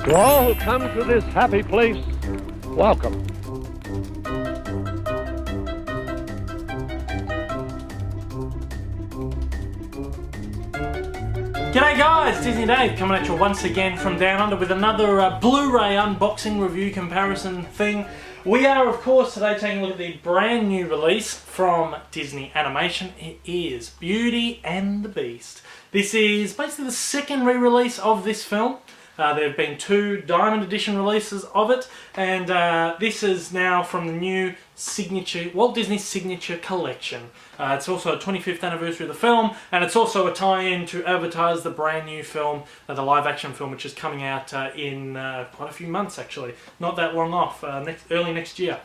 To all who come to this happy place, welcome. G'day guys, Disney Dave coming at you once again from Down Under with another Blu-ray unboxing review comparison thing. We are of course today taking a look at the brand new release from Disney Animation. It is Beauty and the Beast. This is basically the second re-release of this film. There have been two Diamond Edition releases of it, and this is now from the new Walt Disney Signature Collection. It's also a 25th anniversary of the film, and it's also a tie-in to advertise the brand new film, the live-action film, which is coming out in quite a few months actually, not that long off, early next year.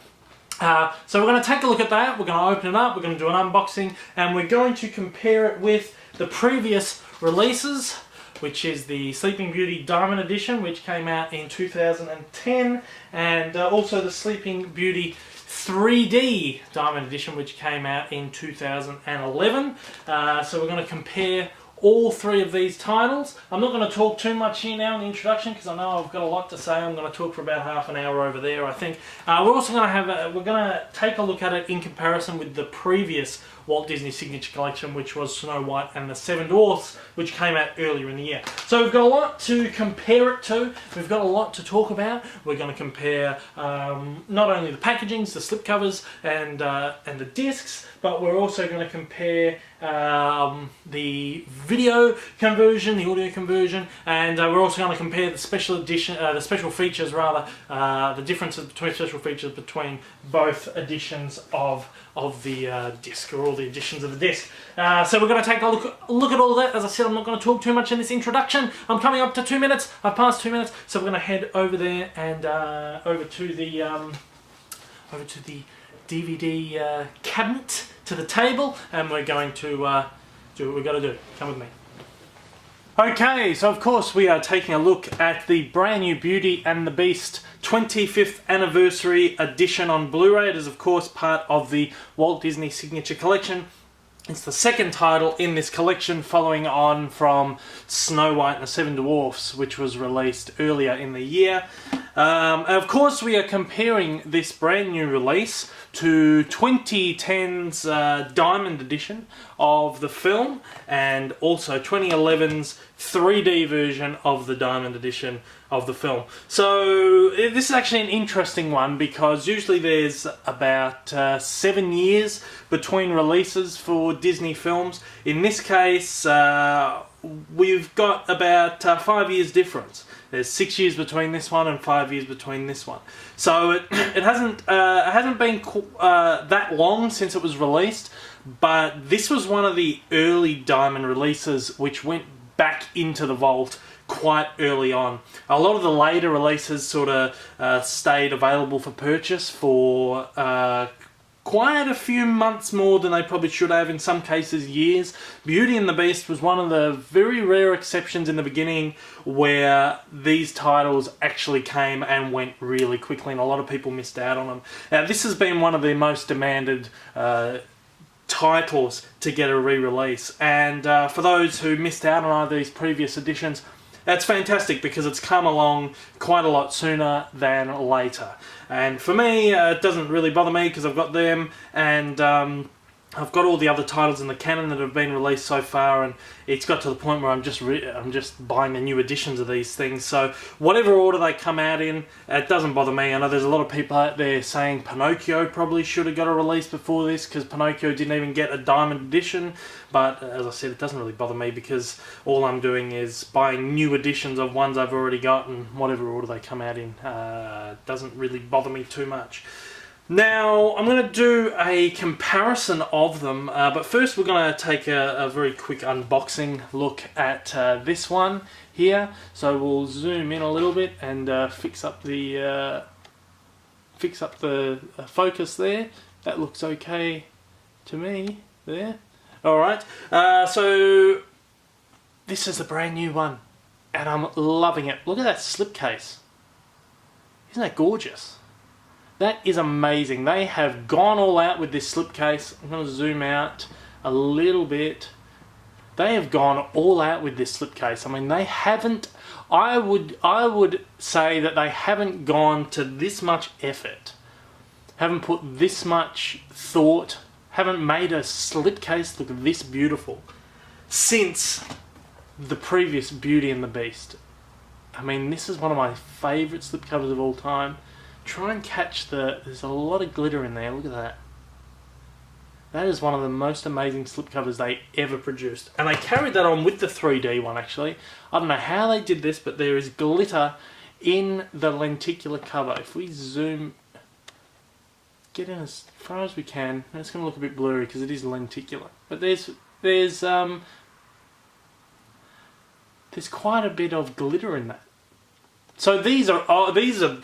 So we're going to take a look at that, we're going to open it up, we're going to do an unboxing, and we're going to compare it with the previous releases, which is the Sleeping Beauty Diamond Edition, which came out in 2010, and also the Sleeping Beauty 3D Diamond Edition, which came out in 2011. So we're going to compare all three of these titles. I'm not going to talk too much here now in the introduction because I know I've got a lot to say. I'm going to talk for about half an hour over there, I think. We're also going to we're going to take a look at it in comparison with the previous Walt Disney Signature Collection, which was Snow White and the Seven Dwarfs, which came out earlier in the year. So we've got a lot to compare it to. We've got a lot to talk about. We're going to compare not only the packagings, the slipcovers, and the discs, but we're also going to compare the video conversion, the audio conversion, and we're also going to compare the special edition, the special features rather, the differences between special features between both editions of the disc, or all the editions of the disc. So we're going to take a look at all that. As I said, I'm not going to talk too much in this introduction. I'm coming up to 2 minutes. I've passed 2 minutes, so we're going to head over there and over to the DVD cabinet, to the table, and we're going to do what we've got to do. Come with me. Okay, so of course we are taking a look at the brand new Beauty and the Beast 25th Anniversary Edition on Blu-ray. It is of course part of the Walt Disney Signature Collection. It's the second title in this collection, following on from Snow White and the Seven Dwarfs, which was released earlier in the year. And of course we are comparing this brand new release to 2010's Diamond Edition of the film, and also 2011's 3D version of the Diamond Edition of the film. So this is actually an interesting one because usually there's about 7 years between releases for Disney films. In this case, we've got about 5 years difference. There's 6 years between this one and 5 years between this one. So it hasn't been that long since it was released, but this was one of the early Diamond releases which went back into the vault quite early on. A lot of the later releases sort of stayed available for purchase for quite a few months more than they probably should have, in some cases years. Beauty and the Beast was one of the very rare exceptions in the beginning where these titles actually came and went really quickly, and a lot of people missed out on them. Now this has been one of the most demanded titles to get a re-release, and for those who missed out on either of these previous editions, that's fantastic because it's come along quite a lot sooner than later. And for me, it doesn't really bother me because I've got them, and I've got all the other titles in the canon that have been released so far, and it's got to the point where I'm just buying the new editions of these things. So whatever order they come out in, it doesn't bother me. I know there's a lot of people out there saying Pinocchio probably should have got a release before this because Pinocchio didn't even get a Diamond Edition, but as I said, it doesn't really bother me because all I'm doing is buying new editions of ones I've already got, and whatever order they come out in doesn't really bother me too much. Now, I'm going to do a comparison of them, but first we're going to take a very quick unboxing look at this one here. So we'll zoom in a little bit and fix up the focus there. That looks okay to me there. Alright, so this is the brand new one, and I'm loving it. Look at that slipcase. Isn't that gorgeous? That is amazing. They have gone all out with this slipcase. I'm going to zoom out a little bit. They have gone all out with this slipcase. I mean, they haven't... I would say that they haven't gone to this much effort, haven't put this much thought, haven't made a slipcase look this beautiful since the previous Beauty and the Beast. I mean, this is one of my favourite slipcovers of all time. Try and catch there's a lot of glitter in there, look at that. That is one of the most amazing slipcovers they ever produced. And they carried that on with the 3D one, actually. I don't know how they did this, but there is glitter in the lenticular cover. If we zoom, get in as far as we can, it's going to look a bit blurry because it is lenticular. But there's quite a bit of glitter in that. So these are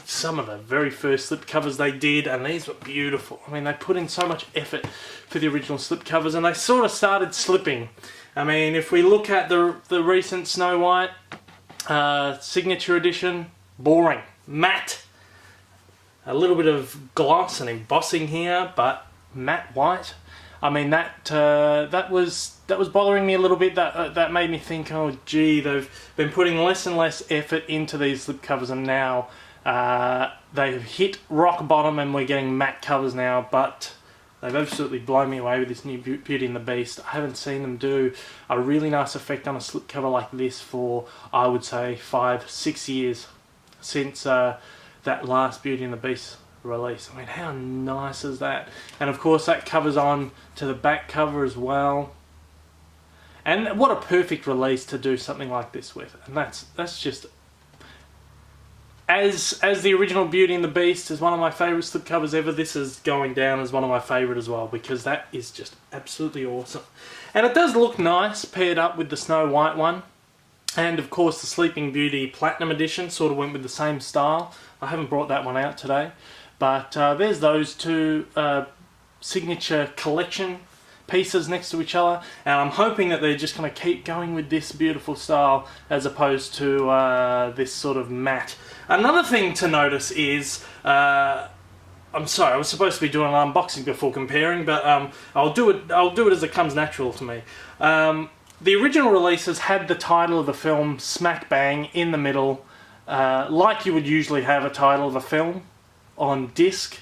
some of the very first slipcovers they did, and these were beautiful. I mean, they put in so much effort for the original slipcovers, and they sort of started slipping. I mean, if we look at the recent Snow White signature edition, boring, matte, a little bit of gloss and embossing here, but matte white. I mean, that was bothering me a little bit. That made me think, oh gee, they've been putting less and less effort into these slipcovers, and now they've hit rock bottom, and we're getting matte covers now. But they've absolutely blown me away with this new Beauty and the Beast. I haven't seen them do a really nice effect on a slipcover like this for, I would say, 5-6 years since that last Beauty and the Beast release. I mean, how nice is that? And of course that covers on to the back cover as well. And what a perfect release to do something like this with. And that's just, as the original Beauty and the Beast is one of my favourite slipcovers ever, this is going down as one of my favourite as well, because that is just absolutely awesome. And it does look nice paired up with the Snow White one. And of course the Sleeping Beauty Platinum Edition sort of went with the same style. I haven't brought that one out today. But there's those two signature collection pieces next to each other, and I'm hoping that they're just going to keep going with this beautiful style as opposed to this sort of matte. Another thing to notice is, I'm sorry, I was supposed to be doing an unboxing before comparing, but I'll do it as it comes natural to me. The original releases had the title of the film smack bang in the middle, like you would usually have a title of a film on disc.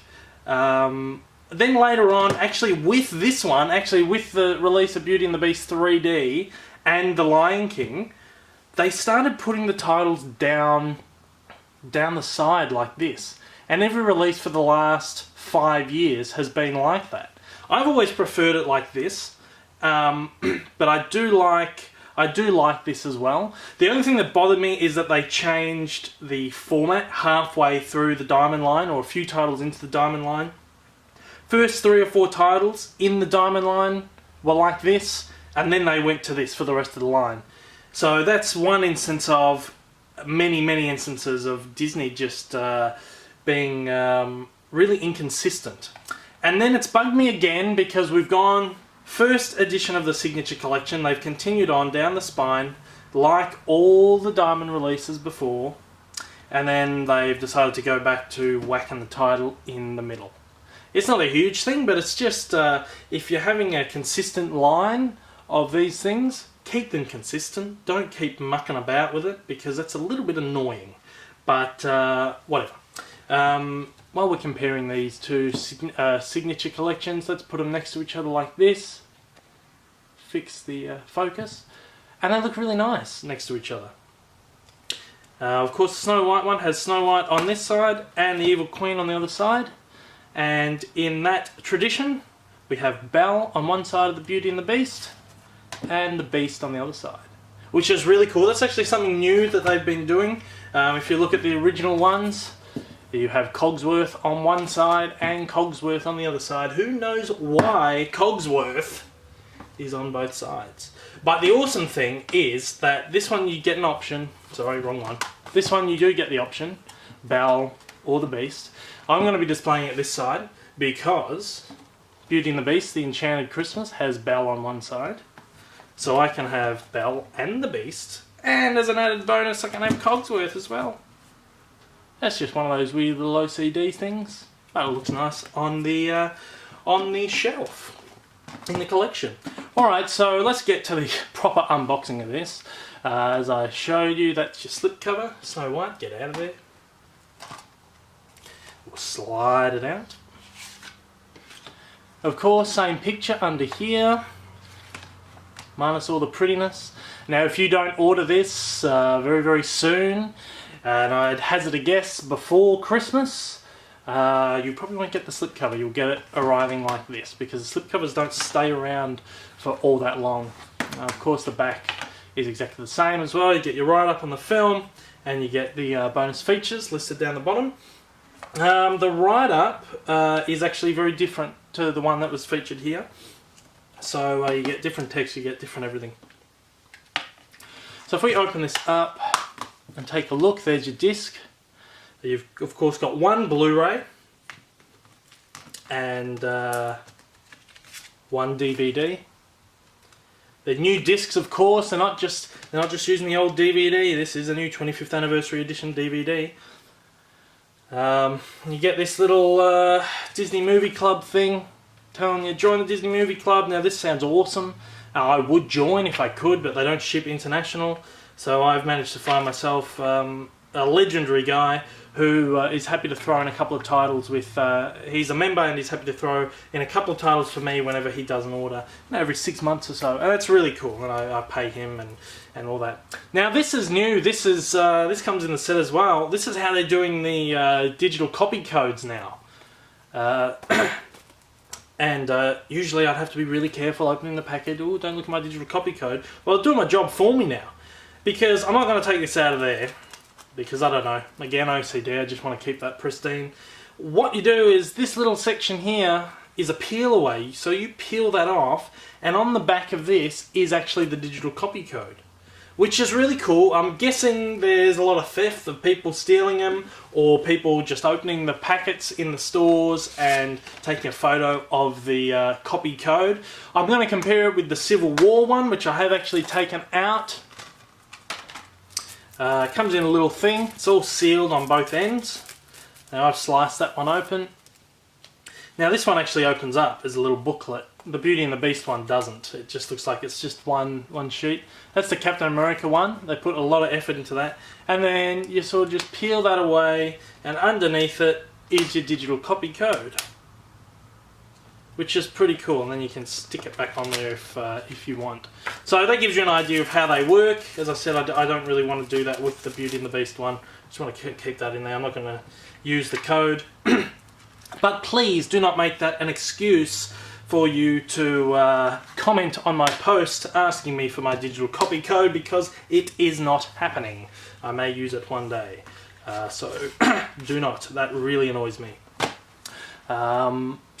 Then later on, actually with this one, with the release of Beauty and the Beast 3D and The Lion King, they started putting the titles down the side like this. And every release for the last 5 years has been like that. I've always preferred it like this, but I do like this as well. The only thing that bothered me is that they changed the format halfway through the Diamond line, or a few titles into the Diamond line. First 3 or 4 titles in the Diamond line were like this, and then they went to this for the rest of the line. So that's one instance of many, many instances of Disney just being really inconsistent. And then it's bugged me again because we've gone first edition of the Signature Collection. They've continued on down the spine like all the Diamond releases before, and then they've decided to go back to whacking the title in the middle. It's not a huge thing, but it's just if you're having a consistent line of these things, keep them consistent. Don't keep mucking about with it, because that's a little bit annoying. But whatever. While we're comparing these two signature collections, let's put them next to each other like this. Fix the focus. And they look really nice next to each other. Of course, the Snow White one has Snow White on this side and the Evil Queen on the other side. And in that tradition, we have Belle on one side of the Beauty and the Beast, and the Beast on the other side, which is really cool. That's actually something new that they've been doing. If you look at the original ones, you have Cogsworth on one side and Cogsworth on the other side. Who knows why Cogsworth is on both sides? But the awesome thing is that this one you get an option. Sorry, wrong one. This one you do get the option, Belle or the Beast. I'm going to be displaying it this side because Beauty and the Beast, The Enchanted Christmas, has Belle on one side. So I can have Belle and the Beast, and as an added bonus I can have Cogsworth as well. That's just one of those weird little OCD things. But it looks nice on the shelf. in the collection. Alright, so let's get to the proper unboxing of this. As I showed you, that's your slipcover. Snow White, get out of there. We'll slide it out. Of course, same picture under here, minus all the prettiness. Now, if you don't order this very, very soon, and I'd hazard a guess before Christmas, you probably won't get the slipcover. You'll get it arriving like this, because the slipcovers don't stay around for all that long. Of course, the back is exactly the same as well. You get your write-up on the film, and you get the bonus features listed down the bottom. The write-up is actually very different to the one that was featured here. So you get different text, you get different everything. So if we open this up and take a look, there's your disc. You've of course got one Blu-ray and one DVD. The new discs, of course, they're not just using the old DVD. This is a new 25th anniversary edition DVD. You get this little Disney Movie Club thing telling you join the Disney Movie Club. Now this sounds awesome. I would join if I could, but they don't ship international. So I've managed to find myself a legendary guy who is happy to throw in a couple of titles with, he's a member and he's happy to throw in a couple of titles for me whenever he does an order, every 6 months or so, and that's really cool, and I pay him and all that. Now this is new, this comes in the set as well. This is how they're doing the digital copy codes now. And usually I'd have to be really careful opening the package. Oh, don't look at my digital copy code. Well, it's doing my job for me now, because I'm not going to take this out of there. Because I don't know, again OCD, I just want to keep that pristine. What you do is, this little section here is a peel away, so you peel that off, and on the back of this is actually the digital copy code, which is really cool. I'm guessing there's a lot of theft of people stealing them, or people just opening the packets in the stores and taking a photo of the copy code. I'm going to compare it with the Civil War one, which I have actually taken out. It comes in a little thing, it's all sealed on both ends. Now I've sliced that one open. Now this one actually opens up as a little booklet. The Beauty and the Beast one doesn't. It just looks like it's just one sheet. That's the Captain America one. They put a lot of effort into that. And then you sort of just peel that away, and underneath it is your digital copy code, which is pretty cool, and then you can stick it back on there if you want. So that gives you an idea of how they work. As I said, I don't really want to do that with the Beauty and the Beast one. Just want to keep that in there. I'm not going to use the code. But please do not make that an excuse for you to comment on my post asking me for my digital copy code, because it is not happening. I may use it one day. So do not. That really annoys me.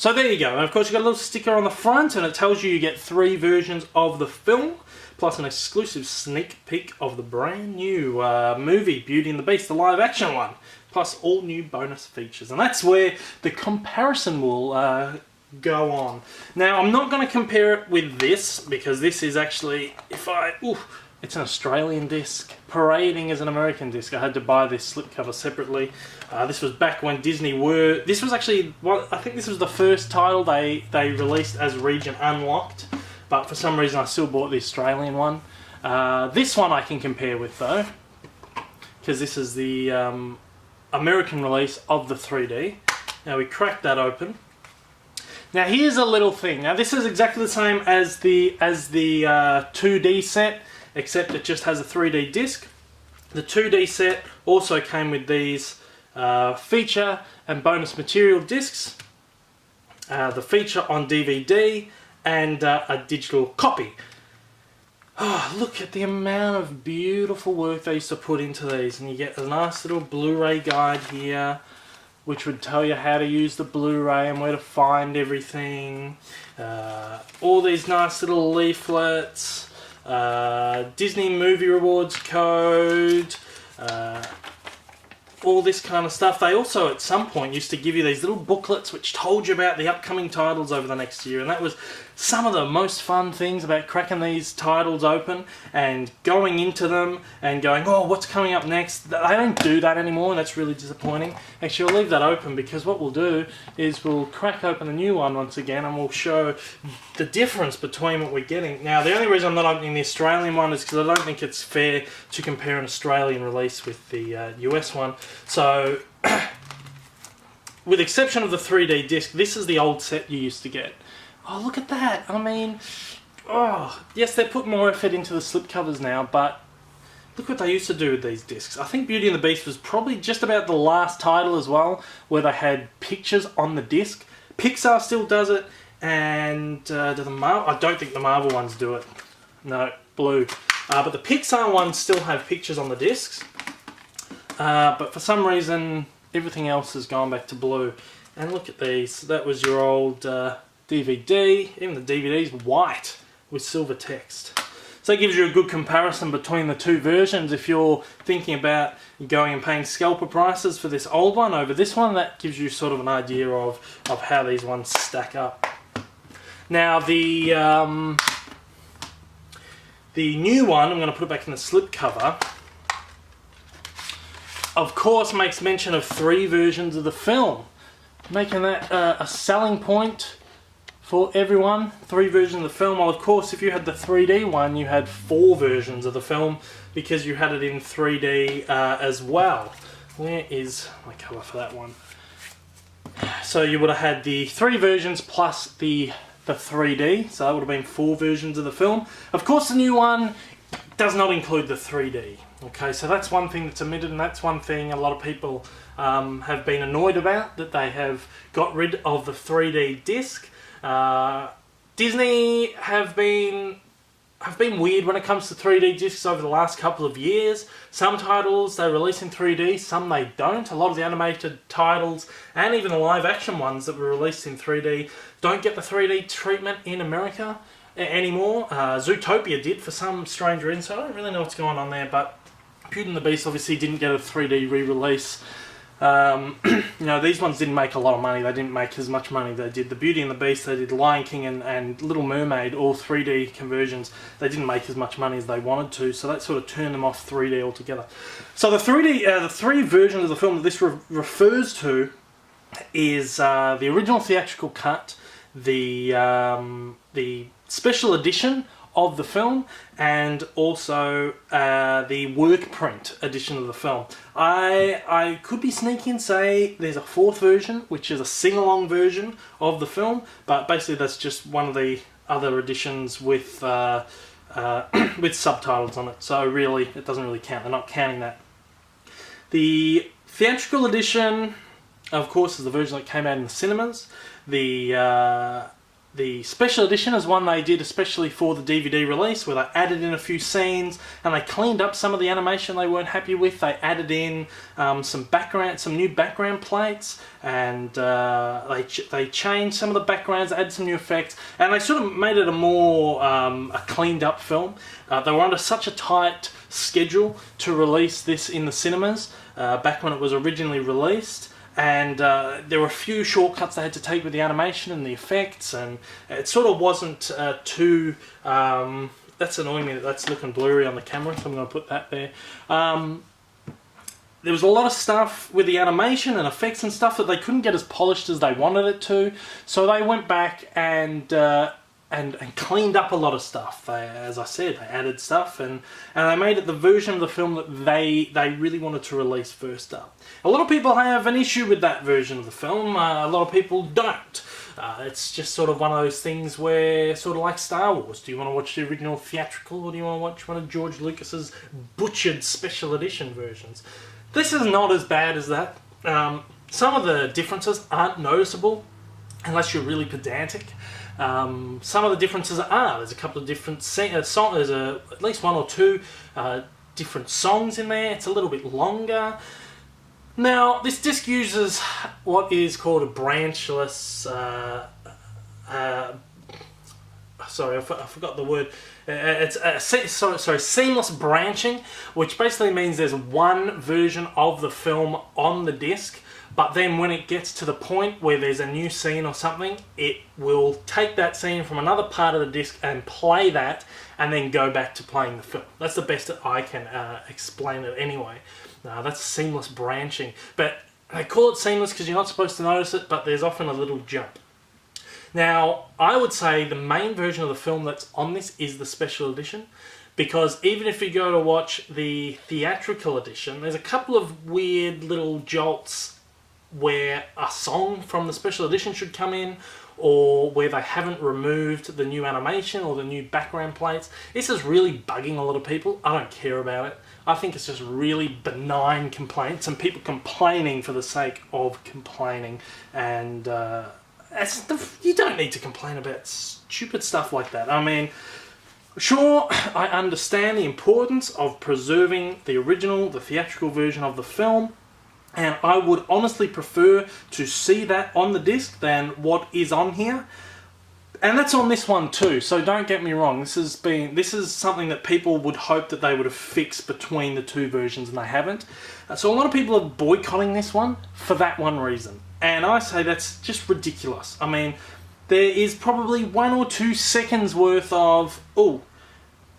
So there you go, and of course you've got a little sticker on the front, and it tells you get 3 versions of the film, plus an exclusive sneak peek of the brand new movie, Beauty and the Beast, the live action one, plus all new bonus features. And that's where the comparison will go on. Now I'm not going to compare it with this, because this is actually, it's an Australian disc, parading as an American disc. I had to buy this slipcover separately. This was back when Disney were... This was actually... I think this was the first title they released as region unlocked. But for some reason I still bought the Australian one. This one I can compare with though, because this is the American release of the 3D. Now we crack that open. Now here's a little thing. Now this is exactly the same as the 2D set, except it just has a 3D disc. The 2D set also came with these feature and bonus material discs, the feature on DVD, and a digital copy. Oh, look at the amount of beautiful work they used to put into these, and you get a nice little Blu-ray guide here, which would tell you how to use the Blu-ray and where to find everything. All these nice little leaflets, Disney Movie Rewards code, all all this kind of stuff. They also at some point used to give you these little booklets which told you about the upcoming titles over the next year, and that was some of the most fun things about cracking these titles open and going into them and going, oh, what's coming up next? They don't do that anymore, and that's really disappointing. Actually, I'll leave that open, because what we'll do is we'll crack open a new one once again, and we'll show the difference between what we're getting. Now, the only reason I'm not opening the Australian one is because I don't think it's fair to compare an Australian release with the US one. So, with the exception of the 3D disc, this is the old set you used to get. Oh, look at that. I mean, oh, yes, they put more effort into the slipcovers now, but look what they used to do with these discs. I think Beauty and the Beast was probably just about the last title as well, where they had pictures on the disc. Pixar still does it, and I don't think the Marvel ones do it. No, blue. But the Pixar ones still have pictures on the discs. But for some reason, everything else has gone back to blue. And look at these. That was your old DVD. Even the DVD's white with silver text. So that gives you a good comparison between the two versions. If you're thinking about going and paying scalper prices for this old one over this one, that gives you sort of an idea of how these ones stack up. Now the new one, I'm going to put it back in the slipcover, of course makes mention of 3 versions of the film, making that a selling point for everyone. 3 versions of the film. Well, of course, if you had the 3D one, you had 4 versions of the film, because you had it in 3D as well. Where is my cover for that one? So you would have had the 3 versions plus the 3D, so that would have been 4 versions of the film. Of course, the new one does not include the 3D. Okay, so that's one thing that's omitted, and that's one thing a lot of people have been annoyed about, that they have got rid of the 3D disc. Disney have been weird when it comes to 3D discs over the last couple of years. Some titles they release in 3D, some they don't. A lot of the animated titles, and even the live action ones that were released in 3D, don't get the 3D treatment in America anymore. Zootopia did for some strange reason, so I don't really know what's going on there, but Beauty and the Beast obviously didn't get a 3D re-release. You know, these ones didn't make a lot of money. They didn't make as much money. They did the Beauty and the Beast, they did Lion King and Little Mermaid, all 3D conversions. They didn't make as much money as they wanted to, so that sort of turned them off 3D altogether. So the 3 versions of the film that this refers to is the original theatrical cut, the special edition of the film, and also the work print edition of the film. I could be sneaky and say there's a 4th version, which is a sing-along version of the film, but basically that's just one of the other editions with with subtitles on it. So really, it doesn't really count. They're not counting that. The theatrical edition, of course, is the version that came out in the cinemas. The special edition is one they did especially for the DVD release, where they added in a few scenes and they cleaned up some of the animation they weren't happy with. They added in some new background plates, and they changed some of the backgrounds, added some new effects, and they sort of made it a more a cleaned up film. They were under such a tight schedule to release this in the cinemas back when it was originally released. And there were a few shortcuts they had to take with the animation and the effects, and it sort of wasn't too... that's annoying me that that's looking blurry on the camera, so I'm going to put that there. There was a lot of stuff with the animation and effects and stuff that they couldn't get as polished as they wanted it to, so they went back and cleaned up a lot of stuff. As I said, they added stuff, and they made it the version of the film that they really wanted to release first up. A lot of people have an issue with that version of the film. A lot of people don't. It's just sort of one of those things where, sort of like Star Wars, do you want to watch the original theatrical, or do you want to watch one of George Lucas's butchered special edition versions? This is not as bad as that. Some of the differences aren't noticeable unless you're really pedantic. Some of the differences are. There's a couple of different songs. There's at least 1 or 2 different songs in there. It's a little bit longer. Now, this disc uses what is called a branchless... sorry, I forgot the word. Seamless branching, which basically means there's one version of the film on the disc, but then when it gets to the point where there's a new scene or something, it will take that scene from another part of the disc and play that, and then go back to playing the film. That's the best that I can explain it anyway. That's seamless branching. But they call it seamless because you're not supposed to notice it, but there's often a little jump. Now, I would say the main version of the film that's on this is the special edition, because even if you go to watch the theatrical edition, there's a couple of weird little jolts where a song from the special edition should come in, or where they haven't removed the new animation or the new background plates. This is really bugging a lot of people. I don't care about it. I think it's just really benign complaints and people complaining for the sake of complaining, and you don't need to complain about stupid stuff like that. I mean, sure, I understand the importance of preserving the original, the theatrical version of the film, and I would honestly prefer to see that on the disc than what is on here. And that's on this one too, so don't get me wrong, this is something that people would hope that they would have fixed between the two versions, and they haven't. So a lot of people are boycotting this one for that one reason. And I say that's just ridiculous. I mean, there is probably 1 or 2 seconds worth of, oh,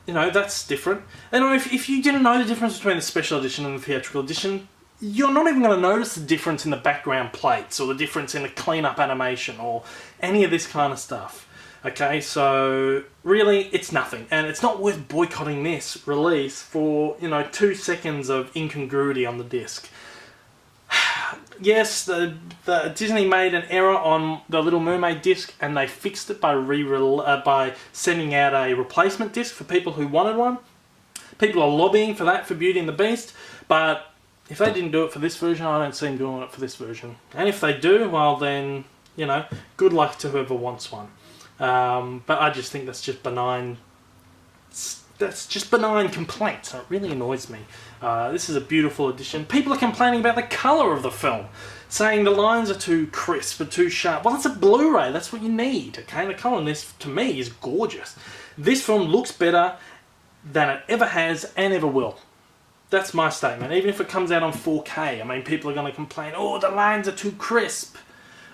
you know, that's different. And if you didn't know the difference between the special edition and the theatrical edition, you're not even going to notice the difference in the background plates or the difference in the cleanup animation or any of this kind of stuff. Okay, so really, it's nothing. And it's not worth boycotting this release for, 2 seconds of incongruity on the disc. Yes, the Disney made an error on the Little Mermaid disc, and they fixed it by sending out a replacement disc for people who wanted one. People are lobbying for that for Beauty and the Beast, but if they didn't do it for this version, I don't see them doing it for this version. And if they do, well then, good luck to whoever wants one. But I just think that's just benign. That's just benign complaints. It really annoys me. This is a beautiful edition. People are complaining about the colour of the film, saying the lines are too crisp or too sharp. Well, it's a Blu-ray. That's what you need. Okay, the colour in this, to me, is gorgeous. This film looks better than it ever has and ever will. That's my statement. Even if it comes out on 4K, I mean, people are going to complain, oh, the lines are too crisp.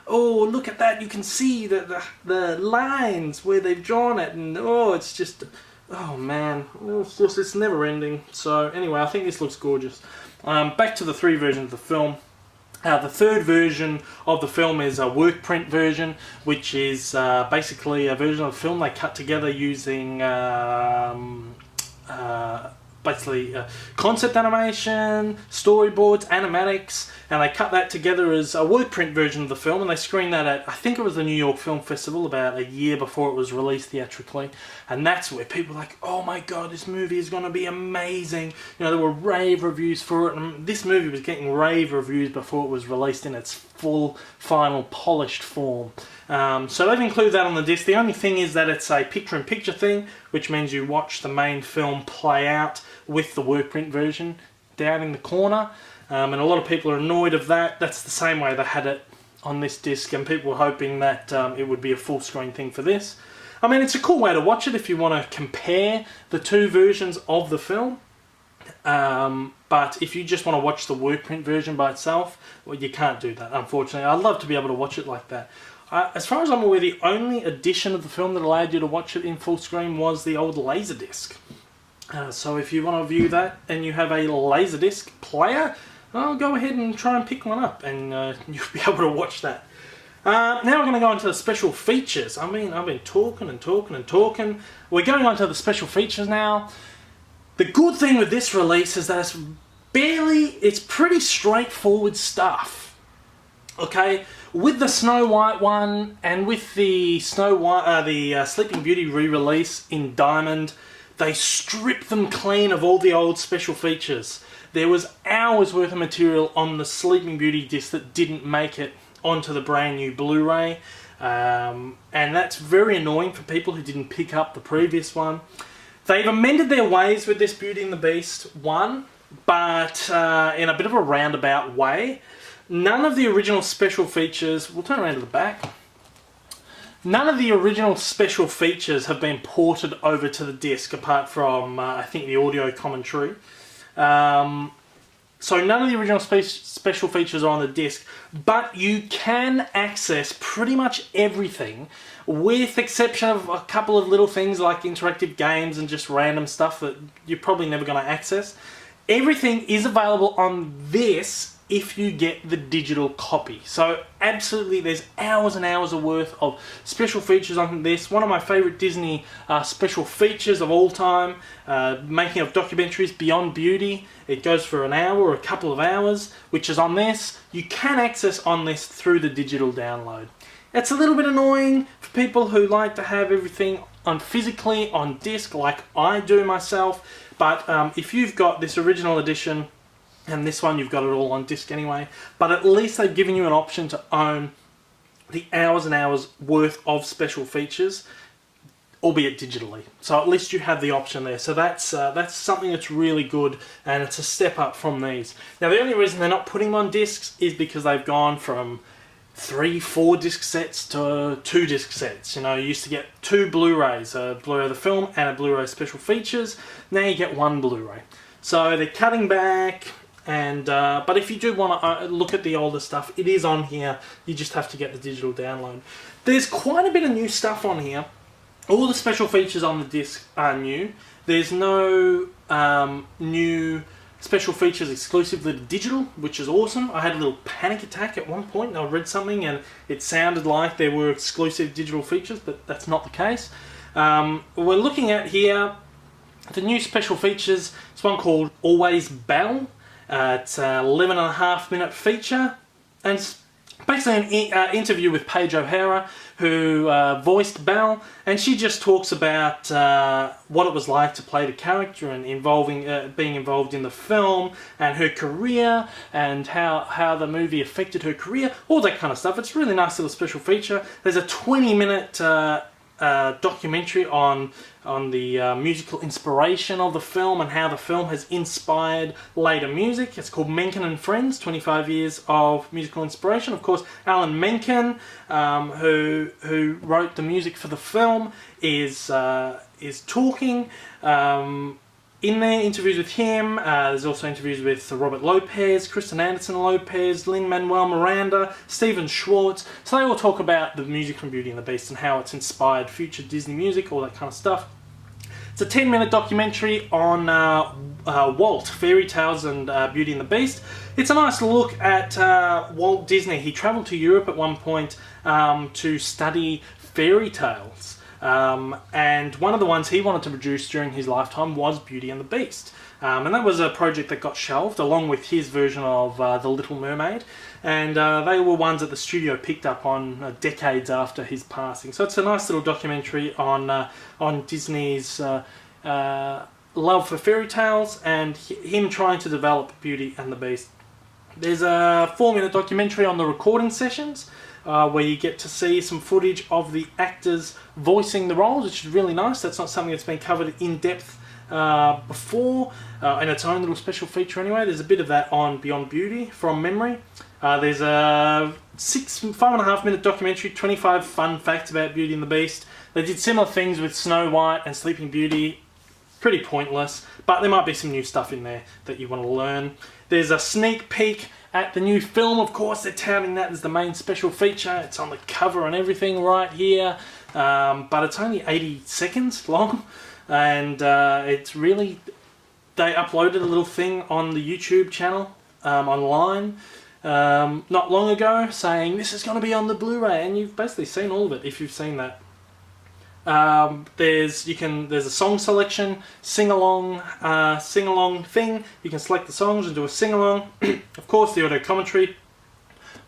Oh, look at that. You can see the lines where they've drawn it, and oh, it's just... Oh man, it's never ending. So anyway, I think this looks gorgeous. Back to the 3 versions of the film. The third version of the film is a work print version, which is basically a version of the film they cut together using basically concept animation, storyboards, animatics, and they cut that together as a work print version of the film, and they screened that at, I think it was the New York Film Festival about a year before it was released theatrically, and that's where people were like, oh my god, this movie is going to be amazing. There were rave reviews for it, and this movie was getting rave reviews before it was released in its full, final, polished form. So they've included that on the disc. The only thing is that it's a picture-in-picture thing, which means you watch the main film play out with the work print version down in the corner. And a lot of people are annoyed of that. That's the same way they had it on this disc, and people were hoping that it would be a full screen thing for this. I mean, it's a cool way to watch it if you want to compare the 2 versions of the film. But if you just want to watch the work print version by itself, well, you can't do that, unfortunately. I'd love to be able to watch it like that. As far as I'm aware, the only edition of the film that allowed you to watch it in full screen was the old Laserdisc. So if you want to view that and you have a Laserdisc player, well, go ahead and try and pick one up, and you'll be able to watch that. Now we're going to go into the special features. I mean, I've been talking and talking and talking. We're going on to the special features now. The good thing with this release is that it's pretty straightforward stuff. Okay, with the Snow White one and with the Sleeping Beauty re-release in Diamond, they stripped them clean of all the old special features. There was hours worth of material on the Sleeping Beauty disc that didn't make it onto the brand new Blu-ray, and that's very annoying for people who didn't pick up the previous one. They've amended their ways with this Beauty and the Beast one, but in a bit of a roundabout way. None of the original special features, we'll turn around to the back. None of the original special features have been ported over to the disc, apart from, I think, the audio commentary. So none of the original special features are on the disc, but you can access pretty much everything, with exception of a couple of little things like interactive games and just random stuff that you're probably never going to access. Everything is available on this if you get the digital copy. So absolutely, there's hours and hours of worth of special features on this. One of my favourite Disney special features of all time, making of documentaries, Beyond Beauty. It goes for an hour or a couple of hours, which is on this. You can access on this through the digital download. It's a little bit annoying for people who like to have everything on physically on disc, like I do myself, but if you've got this original edition and this one, you've got it all on disc anyway, but at least they've given you an option to own the hours and hours worth of special features, albeit digitally. So at least you have the option there. So that's something that's really good, and it's a step up from these. Now, the only reason they're not putting them on discs is because they've gone from 3-4 disc sets to 2 disc sets. You know, you used to get 2 Blu-rays, a Blu-ray of the film and a Blu-ray special features. Now you get 1 Blu-ray. So they're cutting back. And but if you do want to look at the older stuff, it is on here. You just have to get the digital download. There's quite a bit of new stuff on here. All the special features on the disc are new. There's no new special features exclusively to digital, which is awesome. I had a little panic attack at one point, and I read something and it sounded like there were exclusive digital features, but that's not the case. We're looking at here the new special features. It's one called Always Belle. It's an 11.5-minute feature, and it's basically an interview with Paige O'Hara, who voiced Belle, and she just talks about what it was like to play the character and being involved in the film and her career and how the movie affected her career, all that kind of stuff. It's a really nice little special feature. There's a 20-minute documentary on the musical inspiration of the film and how the film has inspired later music. It's called Menken and Friends, 25 years of musical inspiration. Of course, Alan Menken, who wrote the music for the film, is talking in there, interviews with him. There's also interviews with Robert Lopez, Kristen Anderson Lopez, Lin-Manuel Miranda, Steven Schwartz. So they all talk about the music from Beauty and the Beast and how it's inspired future Disney music, all that kind of stuff. It's a 10-minute documentary on Walt, fairy tales and Beauty and the Beast. It's a nice look at Walt Disney. He travelled to Europe at one point to study fairy tales. And one of the ones he wanted to produce during his lifetime was Beauty and the Beast. And that was a project that got shelved along with his version of The Little Mermaid. And they were ones that the studio picked up on decades after his passing. So it's a nice little documentary on Disney's love for fairy tales and him trying to develop Beauty and the Beast. There's a 4-minute documentary on the recording sessions, where you get to see some footage of the actors voicing the roles, which is really nice. That's not something that's been covered in depth before, in its own little special feature anyway. There's a bit of that on Beyond Beauty from memory. There's a 5.5-minute documentary, 25 fun facts about Beauty and the Beast. They did similar things with Snow White and Sleeping Beauty. Pretty pointless, but there might be some new stuff in there that you want to learn. There's a sneak peek at the new film. Of course, they're touting that as the main special feature. It's on the cover and everything right here, but it's only 80 seconds long, and it's really... They uploaded a little thing on the YouTube channel online not long ago saying this is going to be on the Blu-ray, and you've basically seen all of it if you've seen that. There's a song selection, sing-along thing. You can select the songs and do a sing-along. Of course, the audio commentary,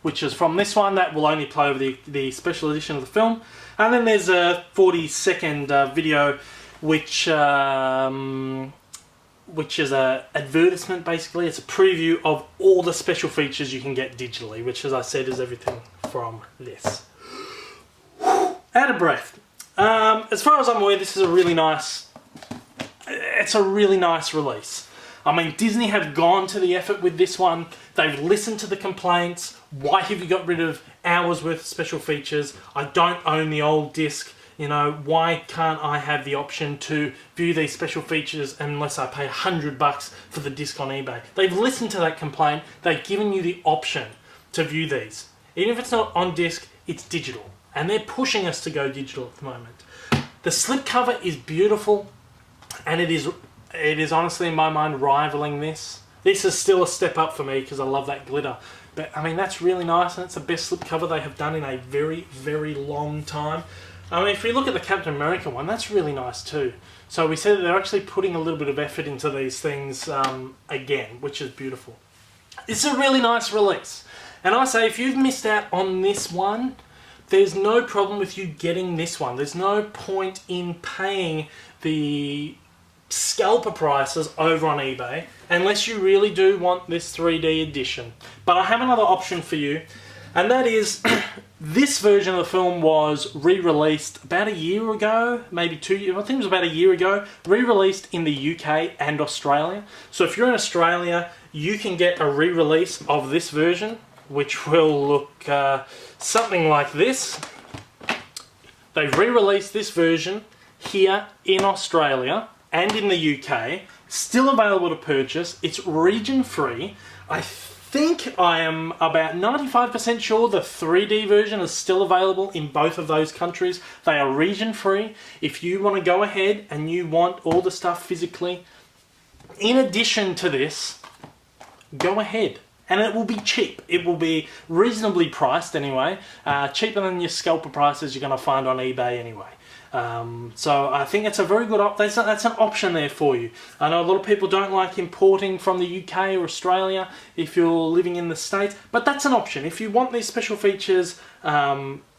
which is from this one, that will only play over the special edition of the film. And then there's a 40-second video, which is a advertisement basically. It's a preview of all the special features you can get digitally, which, as I said, is everything from this. Out of breath. As far as I'm aware, this is a really nice release. I mean, Disney have gone to the effort with this one. They've listened to the complaints. Why have you got rid of hours worth of special features? I don't own the old disc. You know, why can't I have the option to view these special features unless I pay $100 for the disc on eBay? They've listened to that complaint. They've given you the option to view these. Even if it's not on disc, it's digital. And they're pushing us to go digital at the moment. The slipcover is beautiful, and it is honestly, in my mind, rivaling this. This is still a step up for me because I love that glitter. But, I mean, that's really nice, and it's the best slipcover they have done in a very, very long time. I mean, if we look at the Captain America one, that's really nice too. So we see that they're actually putting a little bit of effort into these things again, which is beautiful. It's a really nice release. And I say, if you've missed out on this one, there's no problem with you getting this one. There's no point in paying the scalper prices over on eBay unless you really do want this 3D edition. But I have another option for you, and that is this version of the film was re-released about a year ago, maybe 2 years, I think it was about a year ago, re-released in the UK and Australia. So if you're in Australia, you can get a re-release of this version, which will look something like this. They've re-released this version here in Australia and in the UK, still available to purchase. It's region free. I think I am about 95% sure the 3D version is still available in both of those countries. They are region free. If you want to go ahead and you want all the stuff physically, in addition to this, go ahead. And it will be cheap. It will be reasonably priced anyway. Cheaper than your scalper prices you're going to find on eBay anyway. So I think it's a very good option. That's an option there for you. I know a lot of people don't like importing from the UK or Australia if you're living in the States, but that's an option. If you want these special features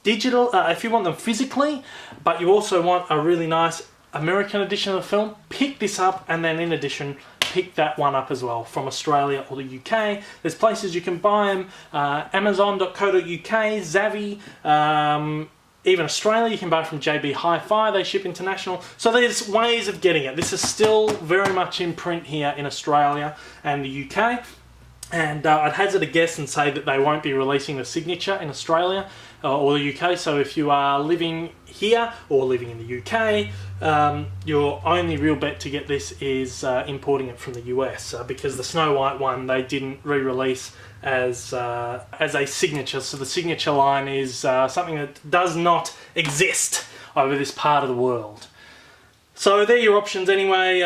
digital, if you want them physically, but you also want a really nice American edition of the film, pick this up, and then in addition, pick that one up as well from Australia or the UK. There's places you can buy them, Amazon.co.uk, Zavvi, even Australia, you can buy from JB Hi-Fi, they ship international. So there's ways of getting it. This is still very much in print here in Australia and the UK. And I'd hazard a guess and say that they won't be releasing the signature in Australia or the UK. So if you are living here or living in the UK, your only real bet to get this is importing it from the US, because the Snow White one they didn't re-release as a signature. So the signature line is something that does not exist over this part of the world. So they're your options anyway.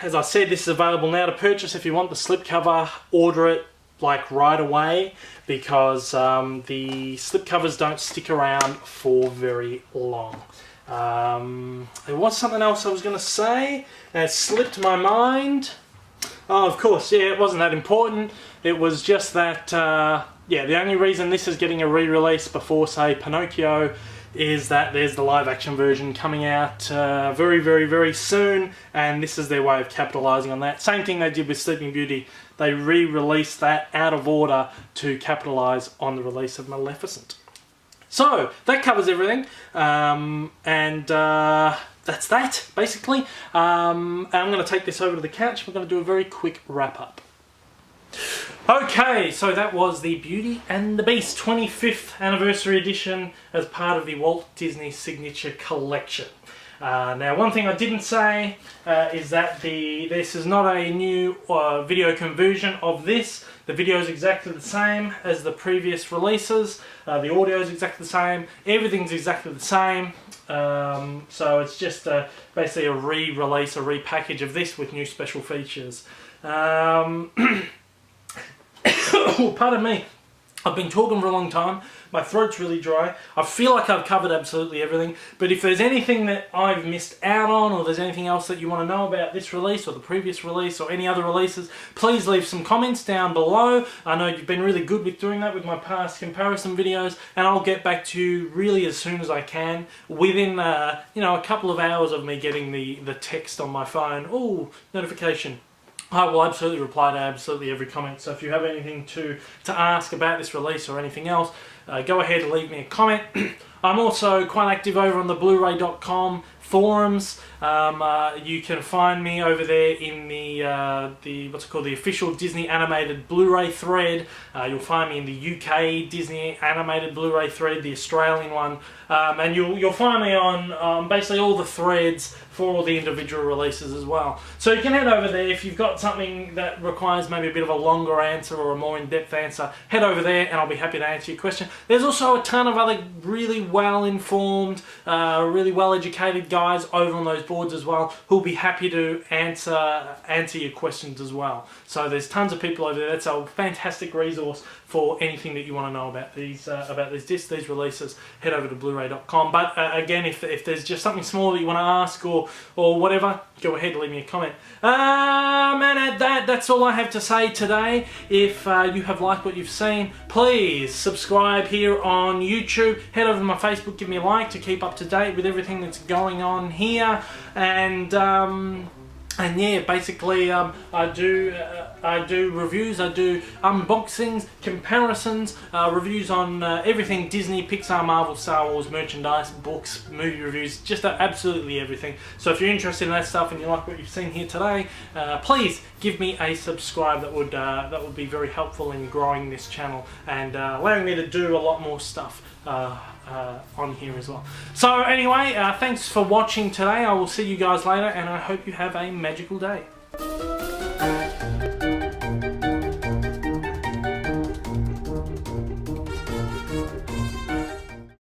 As I said, this is available now to purchase. If you want the slipcover, order it like right away, because the slipcovers don't stick around for very long. There was something else I was going to say, and it slipped my mind. Oh, of course, yeah, it wasn't that important. It was just that, yeah, the only reason this is getting a re-release before, say, Pinocchio is that there's the live-action version coming out very, very, very soon, and this is their way of capitalising on that. Same thing they did with Sleeping Beauty. They re-released that out of order to capitalise on the release of Maleficent. So, that covers everything, and that's that, basically. I'm going to take this over to the couch. We're going to do a very quick wrap-up. Okay, so that was the Beauty and the Beast 25th Anniversary Edition as part of the Walt Disney Signature Collection. Now, one thing I didn't say is that this is not a new video conversion of this. The video is exactly the same as the previous releases. The audio is exactly the same. Everything's exactly the same. So it's just basically a re-release, a repackage of this with new special features. Oh, pardon me. I've been talking for a long time. My throat's really dry. I feel like I've covered absolutely everything. But if there's anything that I've missed out on, or there's anything else that you want to know about this release or the previous release or any other releases, please leave some comments down below. I know you've been really good with doing that with my past comparison videos, and I'll get back to you really as soon as I can, within you know, a couple of hours of me getting the text on my phone. Oh, notification. I will absolutely reply to absolutely every comment. So if you have anything to ask about this release or anything else, go ahead and leave me a comment. I'm also quite active over on the Blu-ray.com forums. You can find me over there in the what's it called, the official Disney animated Blu-ray thread. You'll find me in the UK Disney animated Blu-ray thread, the Australian one, and you'll find me on basically all the threads for all the individual releases as well. So you can head over there if you've got something that requires maybe a bit of a longer answer or a more in-depth answer. Head over there and I'll be happy to answer your question. There's also a ton of other really well-informed, really well-educated guys over on those boards as well who'll be happy to answer your questions as well. So there's tons of people over there. That's a fantastic resource for anything that you want to know about these discs, these releases. Head over to Blu-ray.com. But again, if there's just something small that you want to ask or whatever, go ahead and leave me a comment. And that's all I have to say today. If you have liked what you've seen, please subscribe here on YouTube. Head over to my Facebook, give me a like to keep up to date with everything that's going on here. And yeah, basically I do reviews, I do unboxings, comparisons, reviews on everything Disney, Pixar, Marvel, Star Wars, merchandise, books, movie reviews, just absolutely everything. So if you're interested in that stuff and you like what you've seen here today, please give me a subscribe. That would be very helpful in growing this channel and allowing me to do a lot more stuff on here as well. So anyway, thanks for watching today. I will see you guys later and I hope you have a magical day.